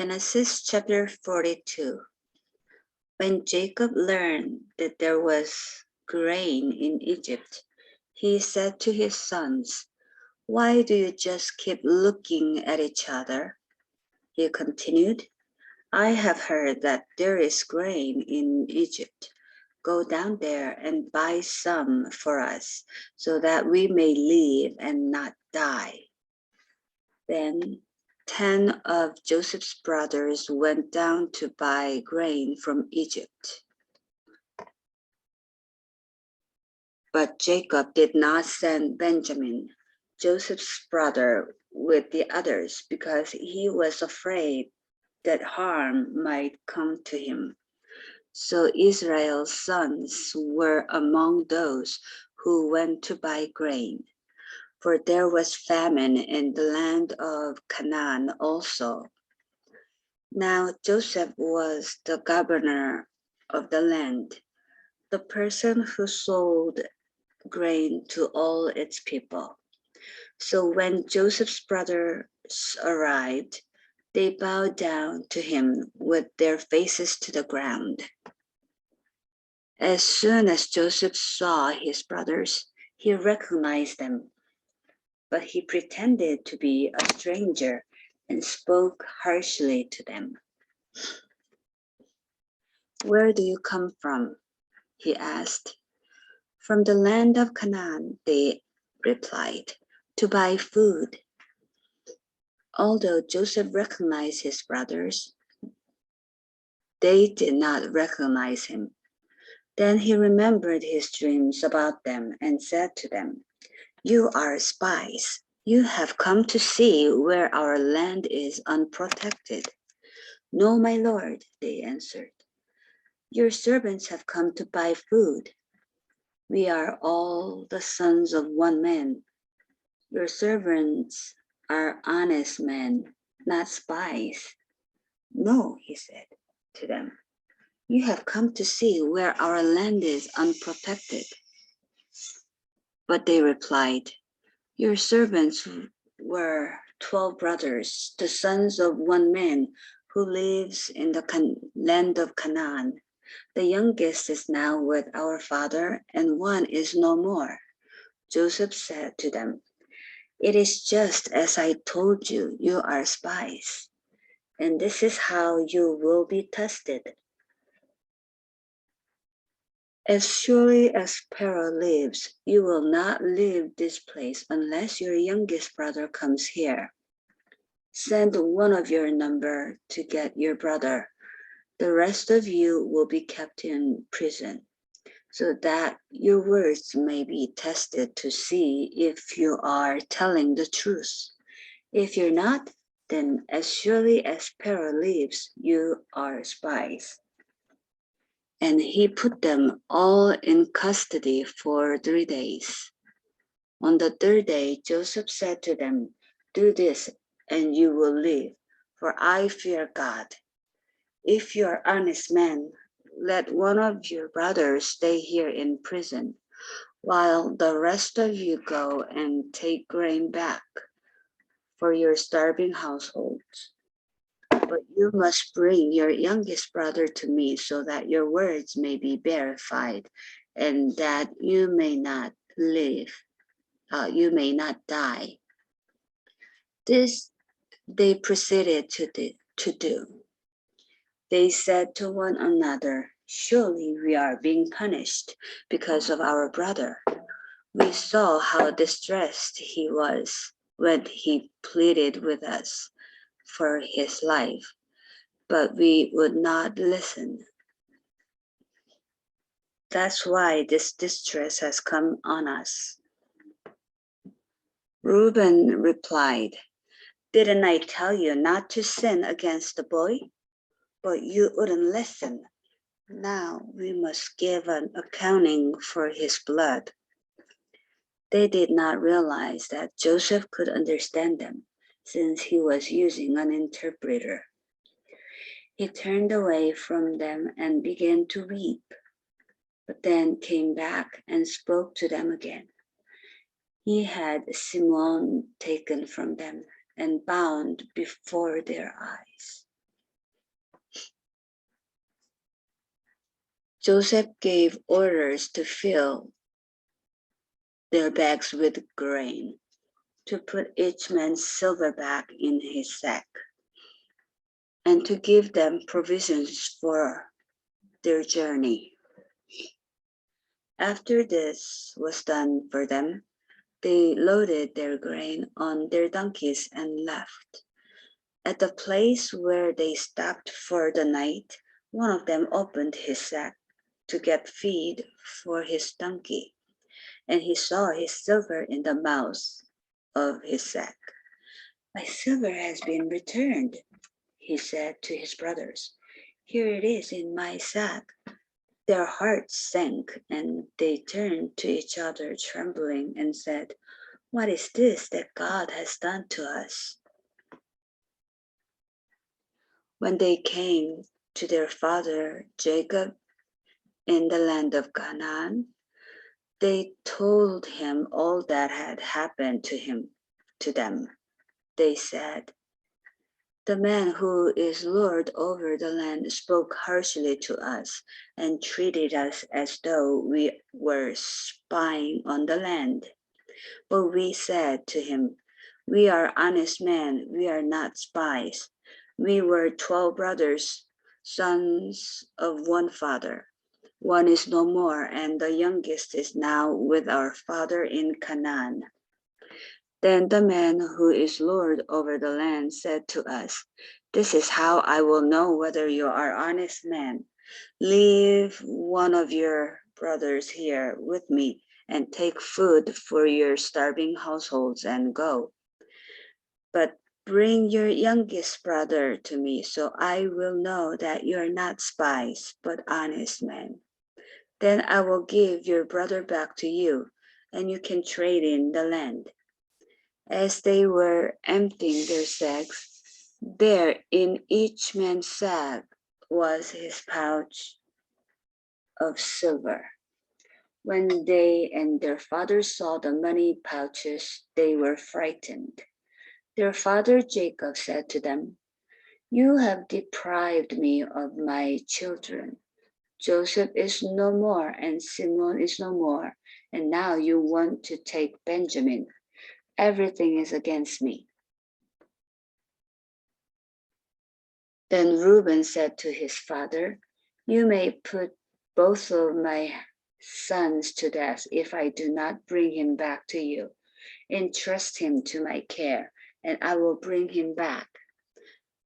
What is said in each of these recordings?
Genesis chapter 42. When Jacob learned that there was grain in Egypt, he said to his sons, "Why do you just keep looking at each other?" He continued, "I have heard that there is grain in Egypt. Go down there and buy some for us, so that we may live and not die." Then 10 of Joseph's brothers went down to buy grain from Egypt. But Jacob did not send Benjamin, Joseph's brother, with the others because he was afraid that harm might come to him. So Israel's sons were among those who went to buy grain, for there was famine in the land of Canaan also. Now Joseph was the governor of the land, the person who sold grain to all its people. So when Joseph's brothers arrived, they bowed down to him with their faces to the ground. As soon as Joseph saw his brothers, he recognized them, but he pretended to be a stranger and spoke harshly to them. "Where do you come from?" he asked. "From the land of Canaan," they replied, "to buy food." Although Joseph recognized his brothers, they did not recognize him. Then he remembered his dreams about them and said to them, "You are spies. You have come to see where our land is unprotected." "No, my lord," they answered. "Your servants have come to buy food. We are all the sons of one man. Your servants are honest men, not spies." "No," he said to them, "you have come to see where our land is unprotected." But they replied, "Your servants were 12 brothers, the sons of one man who lives in the land of Canaan. The youngest is now with our father, and one is no more." Joseph said to them, "It is just as I told you, you are spies, and this is how you will be tested. As surely as Pharaoh lives, you will not leave this place unless your youngest brother comes here. Send one of your number to get your brother. The rest of you will be kept in prison, so that your words may be tested to see if you are telling the truth. If you're not, then as surely as Pharaoh lives, you are spies." And he put them all in custody for 3 days. On the third day, Joseph said to them, "Do this, and you will live, for I fear God. If you are honest men, let one of your brothers stay here in prison, while the rest of you go and take grain back for your starving households. But you must bring your youngest brother to me so that your words may be verified and that you may not die." This they proceeded to do. They said to one another, "Surely we are being punished because of our brother. We saw how distressed he was when he pleaded with us for his life, but we would not listen. That's why this distress has come on us." Reuben replied, "Didn't I tell you not to sin against the boy? But you wouldn't listen. Now we must give an accounting for his blood." They did not realize that Joseph could understand them, since he was using an interpreter. He turned away from them and began to weep, but then came back and spoke to them again. He had Simon taken from them and bound before their eyes. Joseph gave orders to fill their bags with grain, to put each man's silver bag in his sack, and to give them provisions for their journey. After this was done for them, they loaded their grain on their donkeys and left. At the place where they stopped for the night, one of them opened his sack to get feed for his donkey, and he saw his silver in the mouth of his sack. "My silver has been returned," he said to his brothers. "Here it is in my sack." Their hearts sank, and they turned to each other trembling and said, "What is this that God has done to us?" When they came to their father Jacob in the land of Canaan, they told him all that had happened to them. They said, "The man who is Lord over the land spoke harshly to us and treated us as though we were spying on the land. But we said to him, 'We are honest men, we are not spies. We were 12 brothers, sons of one father. One is no more, and the youngest is now with our father in Canaan.' Then the man who is Lord over the land said to us, 'This is how I will know whether you are honest men. Leave one of your brothers here with me and take food for your starving households and go. But bring your youngest brother to me so I will know that you are not spies, but honest men. Then I will give your brother back to you, and you can trade in the land.' As they were emptying their sacks, there in each man's sack was his pouch of silver. When they and their father saw the money pouches, they were frightened. Their father Jacob said to them, 'You have deprived me of my children. Joseph is no more, and Simon is no more, and now you want to take Benjamin. Everything is against me.' Then Reuben said to his father, 'You may put both of my sons to death if I do not bring him back to you. Entrust him to my care, and I will bring him back.'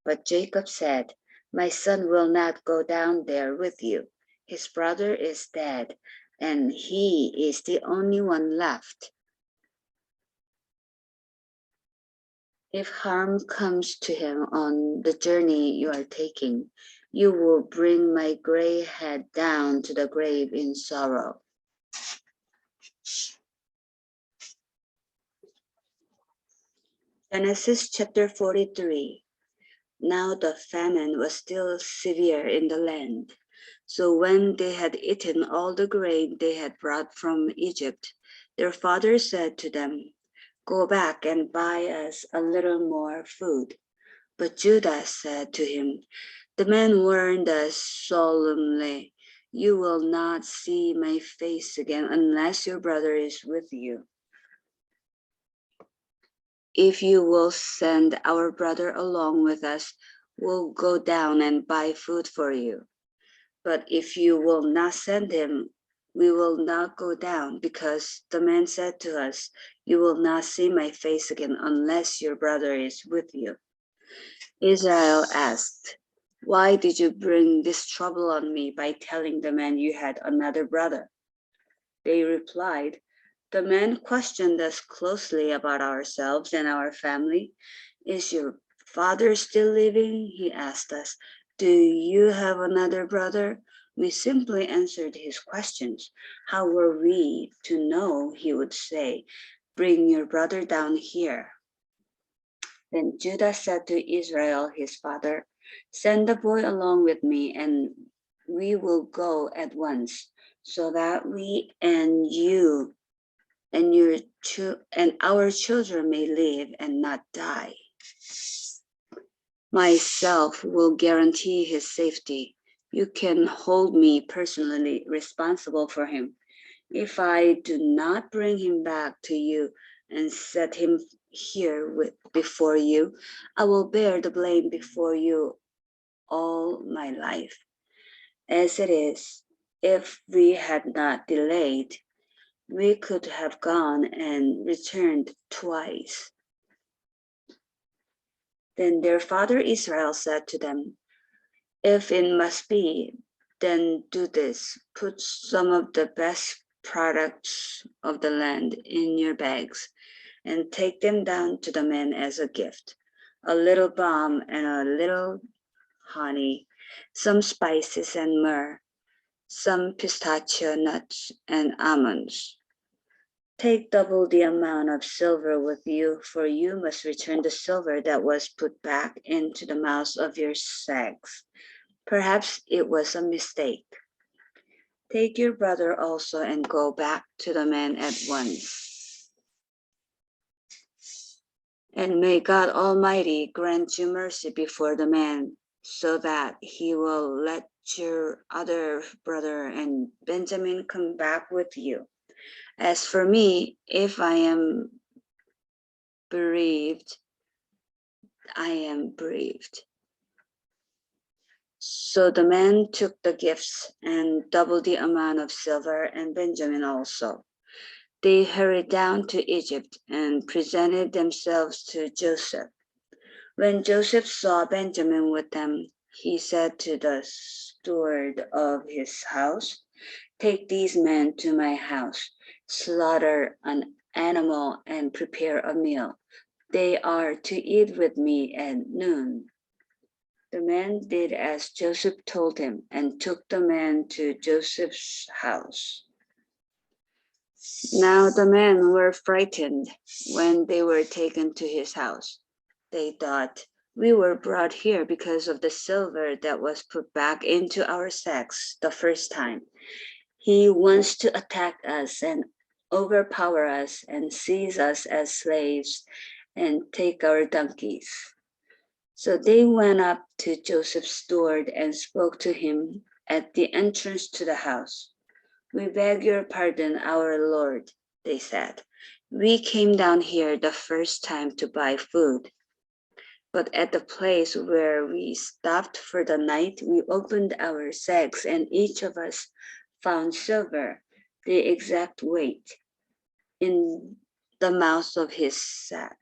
But Jacob said, 'My son will not go down there with you. His brother is dead, and he is the only one left. If harm comes to him on the journey you are taking, you will bring my gray head down to the grave in sorrow.'" Genesis chapter 43. Now the famine was still severe in the land. So when they had eaten all the grain they had brought from Egypt, their father said to them, "Go back and buy us a little more food." But Judah said to him, "The man warned us solemnly, 'You will not see my face again unless your brother is with you. If you will send our brother along with us, we'll go down and buy food for you. But if you will not send him, we will not go down, because the man said to us, "You will not see my face again unless your brother is with you." Israel asked, "Why did you bring this trouble on me by telling the man you had another brother?" They replied, "The man questioned us closely about ourselves and our family. 'Is your father still living?' he asked us. 'Do you have another brother?' We simply answered his questions. How were we to know he would say, 'Bring your brother down here'?" Then Judah said to Israel his father, "Send the boy along with me, and we will go at once, so that we and you and our children may live and not die. Myself will guarantee his safety. You can hold me personally responsible for him. If I do not bring him back to you and set him here before you, I will bear the blame before you all my life. As it is, if we had not delayed, we could have gone and returned twice. Then their father Israel said to them, if it must be, then do this. Put some of the best products of the land in your bags and take them down to the men as a gift. A little balm and a little honey, some spices and myrrh, some pistachio nuts and almonds. Take double the amount of silver with you, for you must return the silver that was put back into the mouths of your sacks. Perhaps it was a mistake. Take your brother also and go back to the men at once. And may God Almighty grant you mercy before the man, so that he will let your other brother and Benjamin come back with you. As for me, if I am bereaved, I am bereaved. So the men took the gifts and double the amount of silver, and Benjamin also. They hurried down to Egypt and presented themselves to Joseph. When Joseph saw Benjamin with them, he said to the steward of his house, take these men to my house, slaughter an animal and prepare a meal. They are to eat with me at noon. The man did as Joseph told him and took the men to Joseph's house. Now the men were frightened when they were taken to his house. They thought, we were brought here because of the silver that was put back into our sacks the first time. He wants to attack us and overpower us and seize us as slaves and take our donkeys. So they went up to Joseph's steward and spoke to him at the entrance to the house. We beg your pardon, our Lord, they said. We came down here the first time to buy food. But at the place where we stopped for the night, we opened our sacks and each of us found silver, the exact weight, in the mouth of his sack.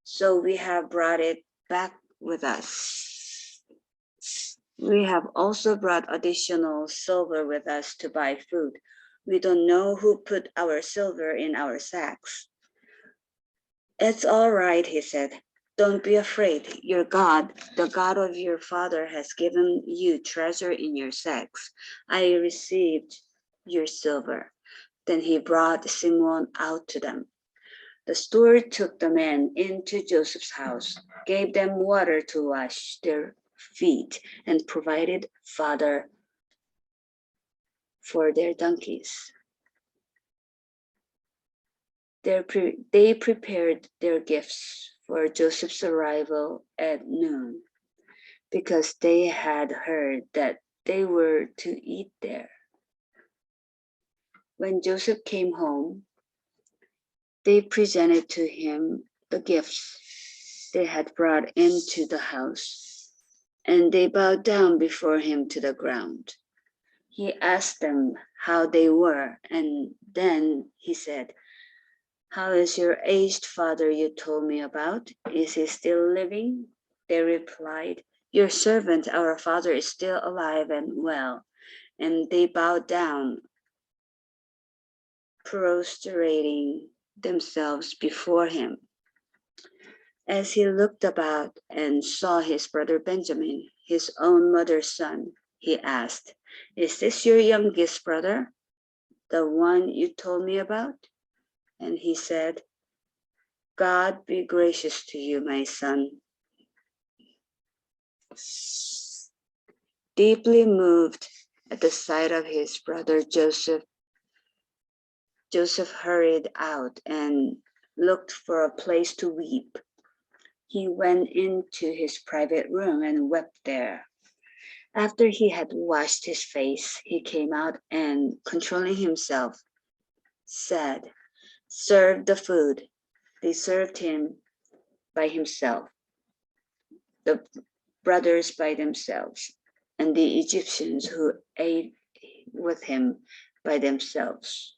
So we have brought it back with us. We have also brought additional silver with us to buy food. We don't know who put our silver in our sacks. It's all right, he said. Don't be afraid. Your God, the God of your father, has given you treasure in your sacks. I received your silver. Then he brought Simon out to them. The steward took the men into Joseph's house, gave them water to wash their feet, and provided fodder for their donkeys. They prepared their gifts for Joseph's arrival at noon because they had heard that they were to eat there. When Joseph came home, they presented to him the gifts they had brought into the house, and they bowed down before him to the ground. He asked them how they were, and then he said, how is your aged father you told me about? Is he still living? They replied, your servant, our father, is still alive and well. And they bowed down, prostrating themselves before him. As he looked about and saw his brother Benjamin, his own mother's son, he asked, is this your youngest brother, the one you told me about? And he said, God be gracious to you, my son. Deeply moved at the sight of his brother Joseph, Joseph hurried out and looked for a place to weep. He went into his private room and wept there. After he had washed his face, he came out and, controlling himself, said, "Serve the food." They served him by himself, the brothers by themselves, and the Egyptians who ate with him by themselves,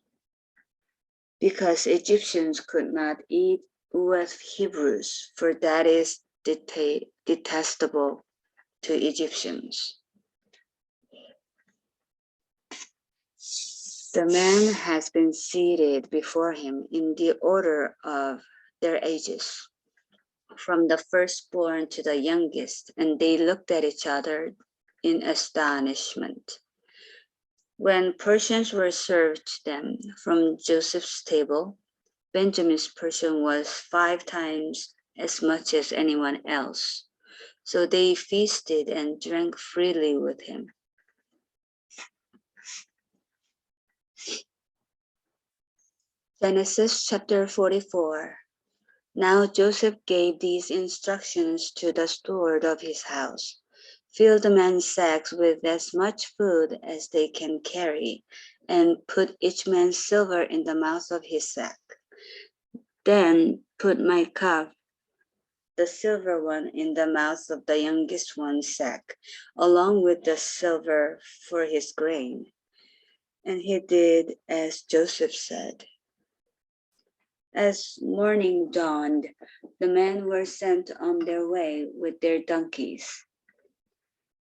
because Egyptians could not eat with Hebrews, for that is detestable to Egyptians. The man has been seated before him in the order of their ages, from the firstborn to the youngest, and they looked at each other in astonishment. When portions were served to them from Joseph's table, Benjamin's portion was 5 times as much as anyone else. So they feasted and drank freely with him. Genesis chapter 44. Now Joseph gave these instructions to the steward of his house. Fill the men's sacks with as much food as they can carry, and put each man's silver in the mouth of his sack. Then put my cup, the silver one, in the mouth of the youngest one's sack, along with the silver for his grain. And he did as Joseph said. As morning dawned, the men were sent on their way with their donkeys.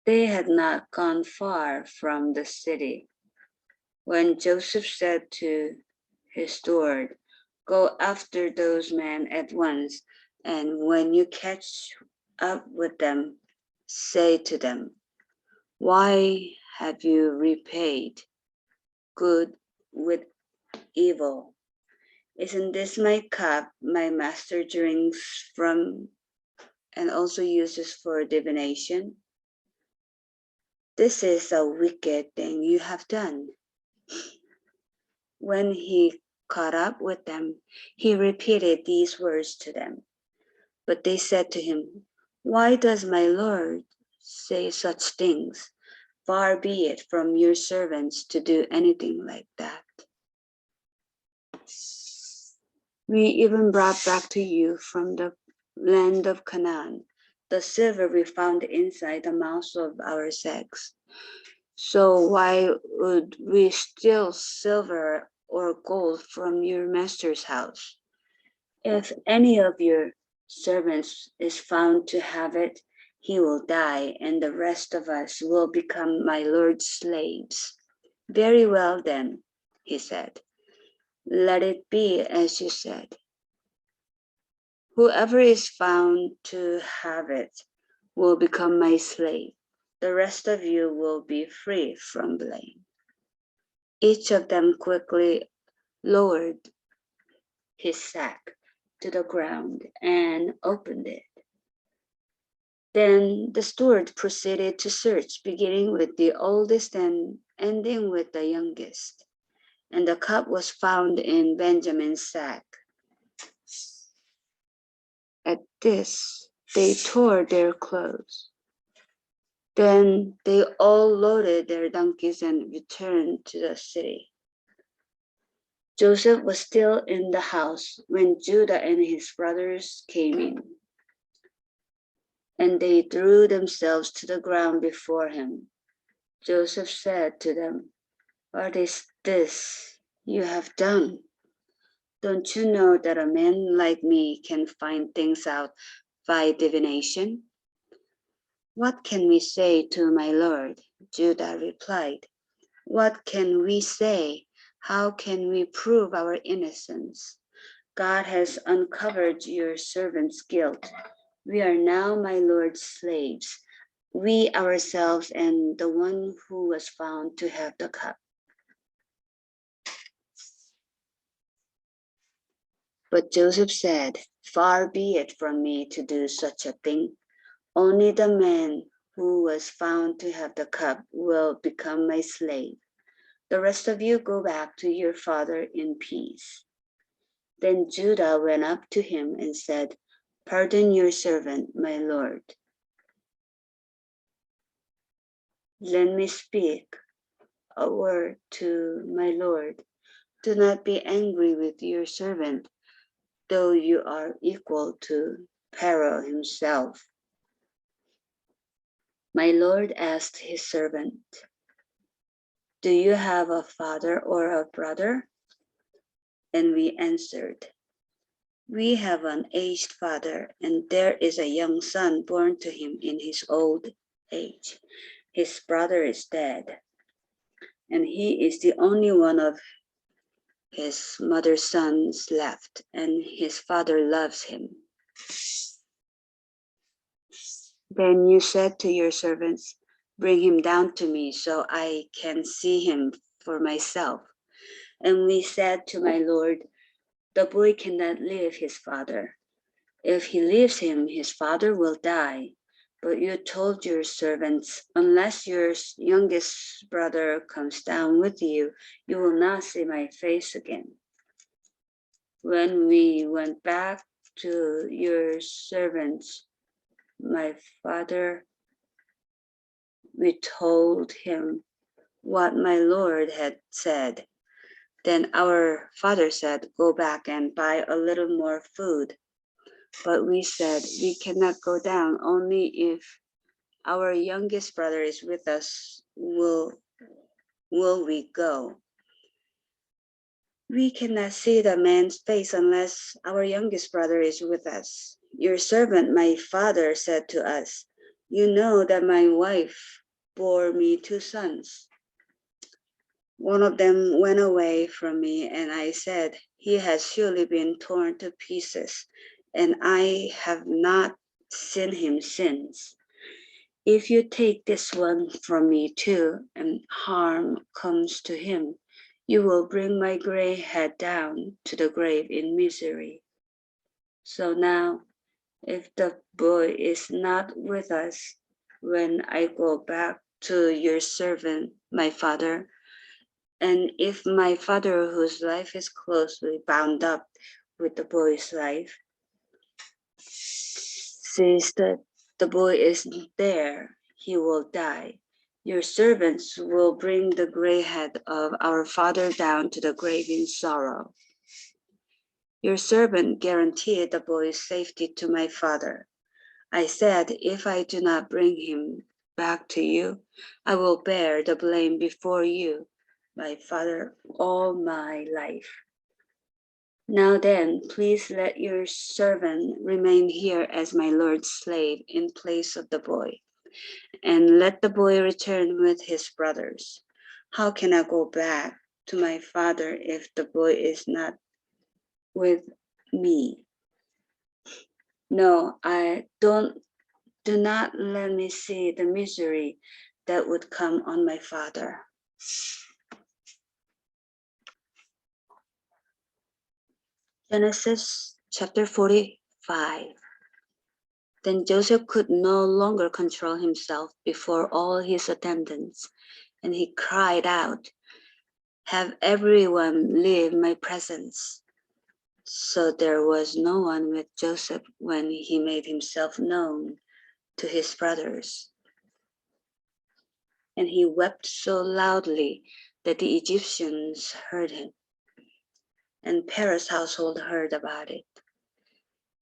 They had not gone far from the city when Joseph said to his steward, "Go after those men at once, and when you catch up with them, say to them, 'Why have you repaid good with evil? Isn't this my cup my master drinks from and also uses for divination? This is a wicked thing you have done." When he caught up with them, he repeated these words to them. But they said to him, "Why does my lord say such things? Far be it from your servants to do anything like that. We even brought back to you from the land of Canaan the silver we found inside the mouths of our sacks. So why would we steal silver or gold from your master's house? If any of your servants is found to have it, he will die, and the rest of us will become my lord's slaves." "Very well then," he said. "Let it be as you said. Whoever is found to have it will become my slave. The rest of you will be free from blame." Each of them quickly lowered his sack to the ground and opened it. Then the steward proceeded to search, beginning with the oldest and ending with the youngest. And the cup was found in Benjamin's sack. At this, they tore their clothes. Then they all loaded their donkeys and returned to the city. Joseph was still in the house when Judah and his brothers came in, and they threw themselves to the ground before him. Joseph said to them, "What is this you have done? Don't you know that a man like me can find things out by divination?" "What can we say to my lord?" Judah replied. "What can we say? How can we prove our innocence? God has uncovered your servant's guilt. We are now my lord's slaves, we ourselves and the one who was found to have the cup." But Joseph said, "Far be it from me to do such a thing. Only the man who was found to have the cup will become my slave. The rest of you go back to your father in peace." Then Judah went up to him and said, "Pardon your servant, my lord." Let me speak a word to my Lord. Do not be angry with your servant, though you are equal to Pharaoh himself. My Lord asked his servant, do you have a father or a brother? And we answered, we have an aged father, and there is a young son born to him in his old age. His brother is dead, and he is the only one of his mother's sons left, and his father loves him. Then you said to your servants, bring him down to me so I can see him for myself. And we said to my Lord, the boy cannot leave his father. If he leaves him, his father will die. But you told your servants, unless your youngest brother comes down with you, you will not see my face again. When we went back to your servants, my father, we told him what my Lord had said. Then our father said, go back and buy a little more food. But we said, we cannot go down, only if our youngest brother is with us will we go. We cannot see the man's face unless our youngest brother is with us. Your servant, my father, said to us, you know that my wife bore me 2 sons. One of them went away from me, and I said, he has surely been torn to pieces, and I have not seen him since. If you take this one from me too, and harm comes to him, you will bring my gray head down to the grave in misery. So now, if the boy is not with us when I go back to your servant, my father, and if my father, whose life is closely bound up with the boy's life, sees that the boy isn't there, he will die. Your servants will bring the gray head of our father down to the grave in sorrow. Your servant guaranteed the boy's safety to my father. I said, if I do not bring him back to you, I will bear the blame before you, my father, all my life. Now then, please let your servant remain here as my Lord's slave in place of the boy, and let the boy return with his brothers. How can I go back to my father if the boy is not with me? No, do not let me see the misery that would come on my father. Genesis chapter 45. Then Joseph could no longer control himself before all his attendants, and he cried out, have everyone leave my presence. So there was no one with Joseph when he made himself known to his brothers. And he wept so loudly that the Egyptians heard him, and Pharaoh's household heard about it.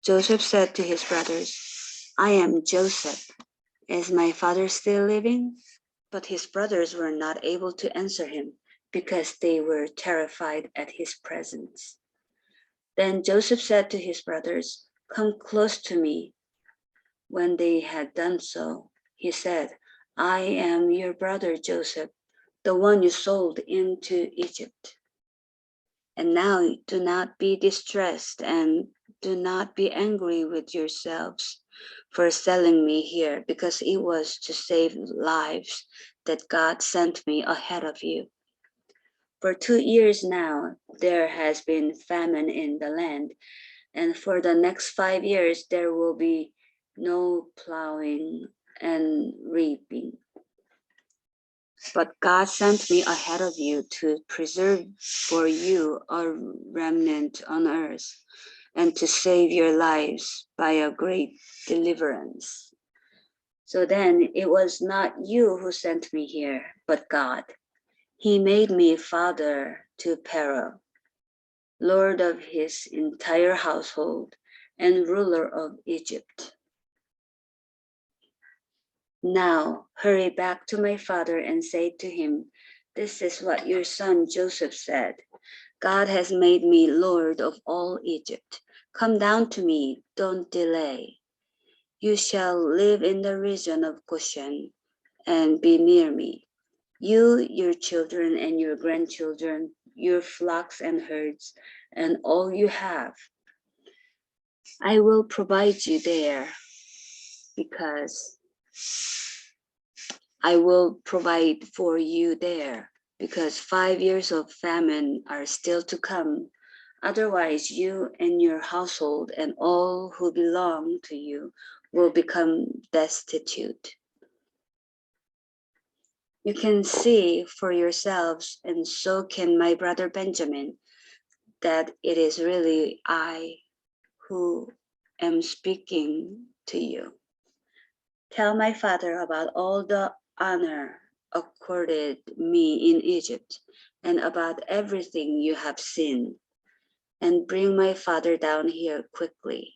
Joseph said to his brothers, I am Joseph. Is my father still living? But his brothers were not able to answer him because they were terrified at his presence. Then Joseph said to his brothers, come close to me. When they had done so, he said, I am your brother Joseph, the one you sold into Egypt. And now do not be distressed and do not be angry with yourselves for selling me here, because it was to save lives that God sent me ahead of you. For 2 years now, there has been famine in the land, and for the next 5 years, there will be no plowing and reaping. But God sent me ahead of you to preserve for you a remnant on earth and to save your lives by a great deliverance. So then it was not you who sent me here, but God. He made me father to Pharaoh, lord of his entire household and ruler of Egypt. Now hurry back to my father and say to him, this is what your son Joseph said. God has made me lord of all Egypt. Come down to me, don't delay. You shall live in the region of Goshen and be near me. You, your children and your grandchildren, your flocks and herds, and all you have. I will provide you there because I will provide for you there because 5 years of famine are still to come. Otherwise, you and your household and all who belong to you will become destitute. You can see for yourselves, and so can my brother Benjamin, that it is really I who am speaking to you. Tell my father about all the honor accorded me in Egypt and about everything you have seen, and bring my father down here quickly.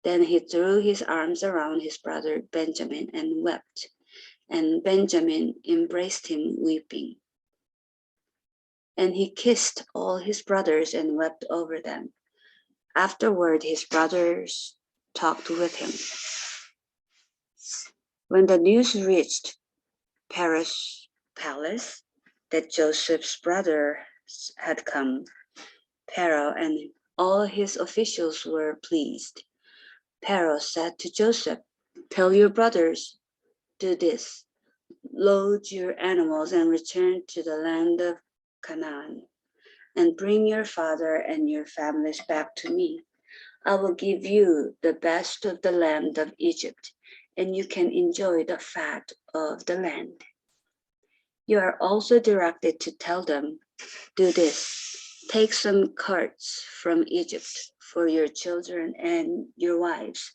Then he threw his arms around his brother Benjamin and wept, and Benjamin embraced him weeping. And he kissed all his brothers and wept over them. Afterward, his brothers talked with him. When the news reached Pharaoh's palace that Joseph's brothers had come, Pharaoh and all his officials were pleased. Pharaoh said to Joseph, tell your brothers, do this, load your animals and return to the land of Canaan, and bring your father and your families back to me. I will give you the best of the land of Egypt, and you can enjoy the fat of the land. You are also directed to tell them, do this, take some carts from Egypt for your children and your wives,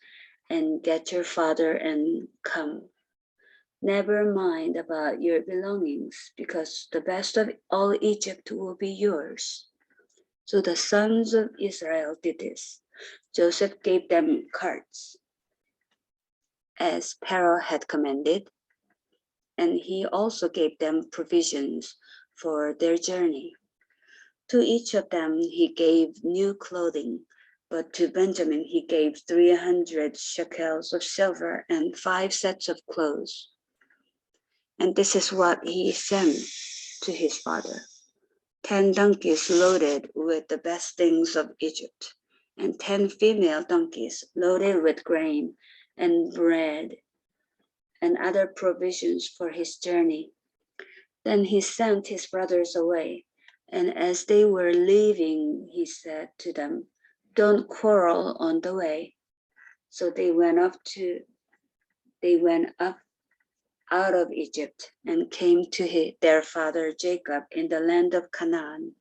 and get your father and come. Never mind about your belongings, because the best of all Egypt will be yours. So the sons of Israel did this. Joseph gave them carts, as Pharaoh had commanded, and he also gave them provisions for their journey. To each of them he gave new clothing, but to Benjamin he gave 300 shekels of silver and 5 sets of clothes. And this is what he sent to his father: 10 donkeys loaded with the best things of Egypt, and 10 female donkeys loaded with grain and bread and other provisions for his journey. Then he sent his brothers away, and as they were leaving, he said to them, don't quarrel on the way. So they went up out of Egypt and came to their father Jacob in the land of Canaan.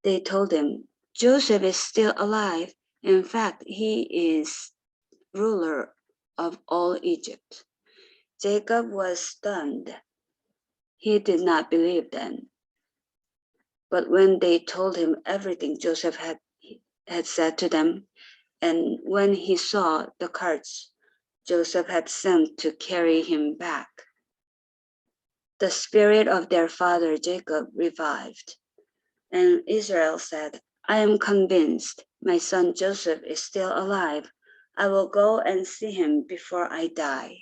They told him, Joseph is still alive. In fact, he is ruler of all Egypt. Jacob was stunned. He did not believe them. But when they told him everything Joseph had said to them, and when he saw the carts Joseph had sent to carry him back, the spirit of their father Jacob revived. And Israel said, I am convinced my son Joseph is still alive. I will go and see him before I die.